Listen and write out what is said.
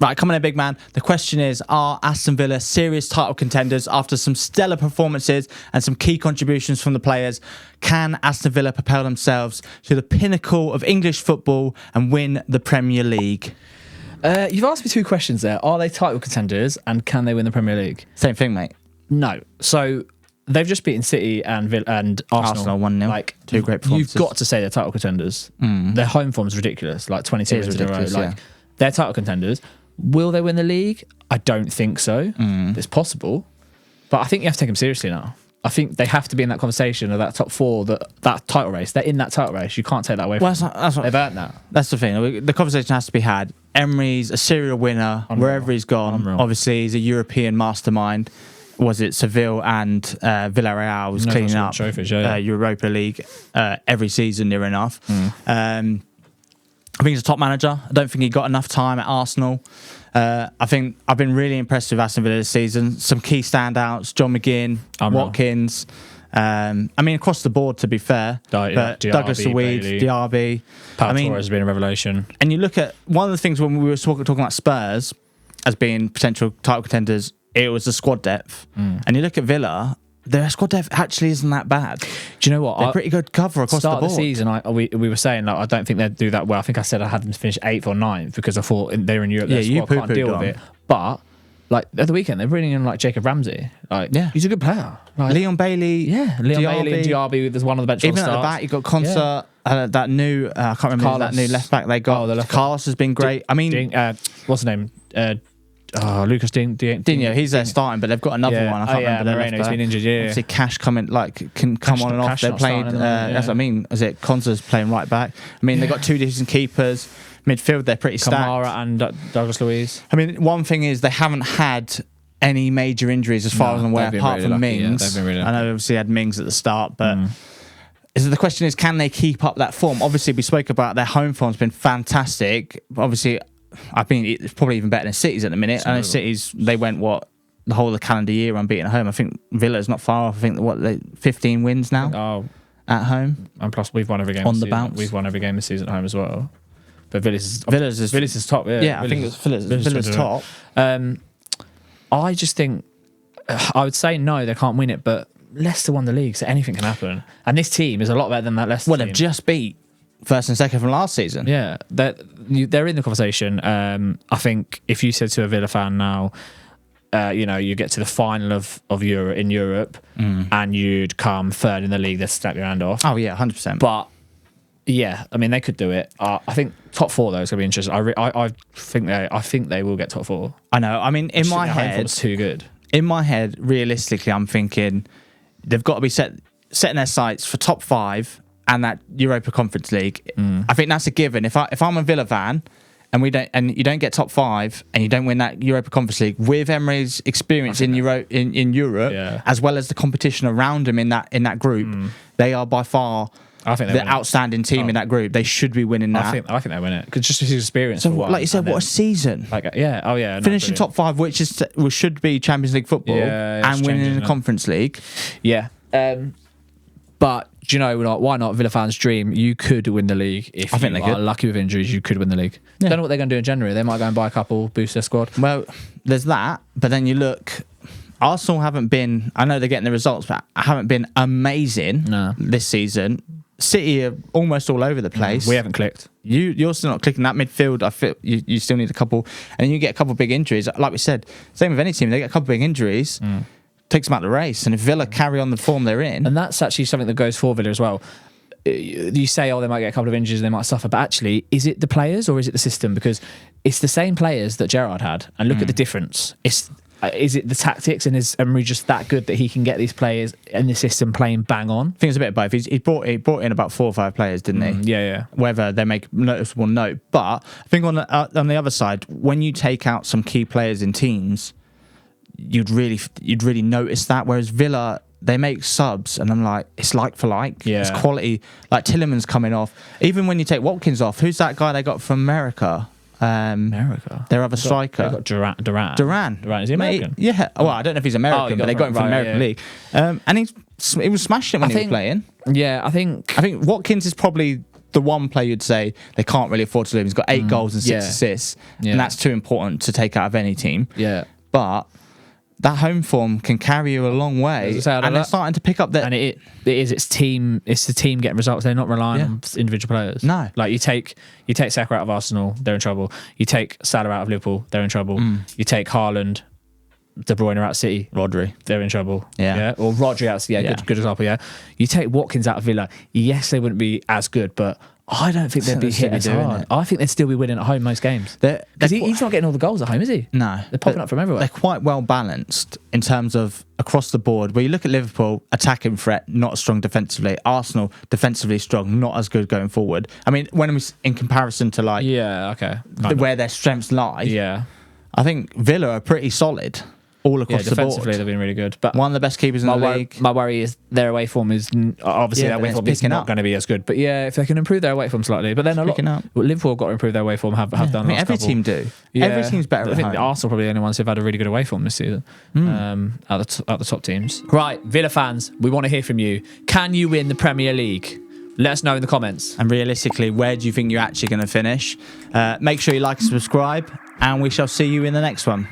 Right, coming in, big man. The question is, are Aston Villa serious title contenders after some stellar performances and some key contributions from the players? Can Aston Villa propel themselves to the pinnacle of English football and win the Premier League? You've asked me two questions there. Are they title contenders and can they win the Premier League? Same thing, mate. No. So they've just beaten City and Arsenal 1-0. Like, two great performances. You've got to say they're title contenders. Their home form's ridiculous, like 22 wins in a row. Like, they're title contenders. Will they win the league? I don't think so. It's possible. But I think you have to take them seriously now. I think they have to be in that conversation of that top four, that title race. They're in that title race. You can't take that away from them. They've earned that. That's the thing. The conversation has to be had. Emery's a serial winner wherever he's gone. Obviously, he's a European mastermind. Was it Seville and Villarreal was cleaning up trophies, Europa League every season near enough. I think he's a top manager. I don't think he got enough time at Arsenal. I think I've been really impressed with Aston Villa this season. Some key standouts: John McGinn, Watkins. I mean, across the board, to be fair. But Douglas Luiz, Diaby. Pau Torres has been a revelation. And you look at one of the things when we were talking about Spurs as being potential title contenders, it was the squad depth. And you look at Villa, their squad depth actually isn't that bad. Do you know what? They're pretty good cover across the board. Start of the season, we were saying, like, I don't think they'd do that well. I think I said I had them to finish 8th or 9th because I thought they're in Europe. Their squad can't deal with it. But like at the weekend, they're bringing in like Jacob Ramsey. Like, he's a good player. Like, Leon Bailey, Bailey and Diaby. There's one on the bench. Even at the back, you got Concert. That new, I can't remember that new left back they got. Carlos has been great. I mean, what's his name? Lucas Dino, he's there starting, but they've got another one. I can't remember. Moreno's been injured. Obviously, Cash can come on and off. They're playing. That's what I mean. Is it Conza's playing right back? I mean, they've got two decent keepers. Midfield, they're pretty stacked. Kamara and Douglas Luiz. I mean, one thing is they haven't had any major injuries as far as I'm aware, apart from Mings. I know obviously they had Mings at the start, but the question is, can they keep up that form? Obviously, we spoke about their home form's been fantastic. Obviously, I mean, it's probably even better than City's at the minute. I know City's, they went, the whole of the calendar year unbeaten at home. I think Villa's not far off. I think, 15 wins now at home. And plus, we've won every game on the bounce. We've won every game this season at home as well. But Villa's is top, Yeah, I think it's Villa's top. I just think, I would say no, they can't win it, but Leicester won the league, so anything can happen. And this team is a lot better than that Leicester team. They've just beat first and second from last season. Yeah, they're in the conversation. I think if you said to a Villa fan now, you get to the final of Europe and you'd come third in the league, they'd snap your hand off. Oh yeah, 100%. But yeah, I mean, they could do it. I think top four though is going to be interesting. I think they will get top four. I know. I mean, in my head, it's too good. In my head, realistically, I'm thinking they've got to be setting their sights for top 5 and that Europa Conference League. I think that's a given. If I'm a Villa fan and you don't get top 5 and you don't win that Europa Conference League with Emery's experience in Europe, as well as the competition around him in that group, they are by far the outstanding team in that group. They should be winning that. I think they win it because just his experience. So, like you said, what a season! Finishing top 5, which should be Champions League football, and winning in the Conference League. Yeah. But do you know why not? Villa fans' dream. You could win the league if you are lucky with injuries. You could win the league. Don't know what they're going to do in January. They might go and buy a couple, boost their squad. Well, there's that. But then you look. Arsenal haven't been. I know they're getting the results, but haven't been amazing this season. City are almost all over the place. We haven't clicked. You're still not clicking that midfield. I feel you still need a couple, and then you get a couple of big injuries. Like we said, same with any team. They get a couple of big injuries, takes them out the race. And if Villa carry on the form they're in, and that's actually something that goes for Villa as well. You say, they might get a couple of injuries, they might suffer, but actually, is it the players or is it the system? Because it's the same players that Gerrard had, and look at the difference. Is it the tactics, and is Emery just that good that he can get these players in the system playing bang on? I think it's a bit of both. He brought in about 4 or 5 players, didn't he? Yeah. Whether they make noticeable note, but I think on the other side, when you take out some key players in teams, you'd really notice that. Whereas Villa, they make subs, and I'm like, it's like for like. Yeah. It's quality. Like Tillerman's coming off. Even when you take Watkins off, who's that guy they got from America? Their other striker. They got Duran. Duran. Is he American? Yeah. Well, I don't know if he's American, but they got him from the American League. And he was smashing it when he was playing. Yeah, I think Watkins is probably the one player you'd say they can't really afford to lose. He's got 8 goals and 6 assists, and that's too important to take out of any team. Yeah. But that home form can carry you a long way, and they're starting to pick up that. And it's the team getting results. They're not relying on individual players. No, like you take Saka out of Arsenal, they're in trouble. You take Salah out of Liverpool, they're in trouble. You take Haaland, De Bruyne out of City, Rodri, they're in trouble. Or Rodri out of City, good example. Yeah, you take Watkins out of Villa. Yes, they wouldn't be as good, but I don't think they'd be hit as hard. I think they'd still be winning at home most games. Because he's not getting all the goals at home, is he? No. They're popping up from everywhere. They're quite well balanced in terms of across the board. Where you look at Liverpool, attacking threat, not as strong defensively. Arsenal, defensively strong, not as good going forward. I mean, when we in comparison to where their strengths lie, I think Villa are pretty solid. All across the board. Defensively, they've been really good. But one of the best keepers in the league. My worry is their away form is obviously their away form is not going to be as good. But if they can improve their away form slightly, but then Liverpool have got to improve their away form. Have done. I mean, every team do. Every team's better. I think Arsenal probably the only ones who've had a really good away form this season. At the top teams. Right, Villa fans, we want to hear from you. Can you win the Premier League? Let us know in the comments. And realistically, where do you think you're actually going to finish? Make sure you like and subscribe, and we shall see you in the next one.